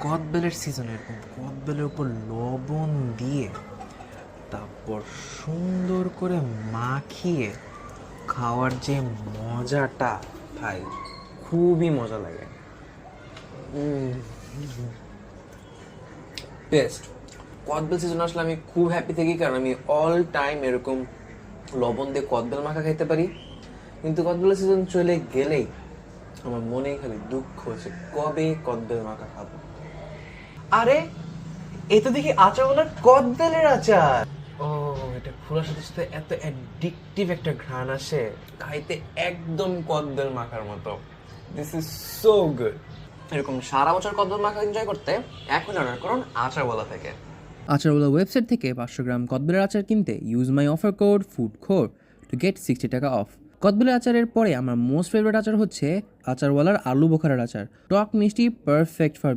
কদবেলের season, এরকম কদবেলের উপর লবণ দিয়ে তারপর সুন্দর করে মাখিয়ে খাওয়ার যে মজাটা, ভাই খুবই মজা লাগে। বেস্ট। কদবেল সিজন আসলে আমি খুব হ্যাপি থাকি, কারণ আমি অল টাইম এরকম লবণ দিয়ে কদবেল মাখা খাইতে পারি। কিন্তু কদবেল সিজন চলে গেলেই আমার মনে খালি দুঃখ হচ্ছে, কবে কদবেল মাখা খাবো। আরে এই তো দেখি আচারওয়ালার কদবেলের আচার। ও, এটা খোলার সাথে সাথে এত অ্যাডিকটিভ একটা ঘ্রাণ আসে, খাইতে একদম কদবেল মাখার মতো। This is so good. এরকম সারা বছর কদবেল মাখা এনজয় করতে এখন অর্ডার করুন আচারওয়ালা থেকে। আচারওয়ালা ওয়েবসাইট থেকে 500 গ্রাম কদবেলের আচার কিনতে use my offer code Foodkhor to get 60 টাকা অফ। কদবেলের আচারের পরে আমার মোস্ট ফেভারিট আচার হচ্ছে আচারওয়ালার আলু বোখারার আচার। টক মিষ্টি, পারফেক্ট ফর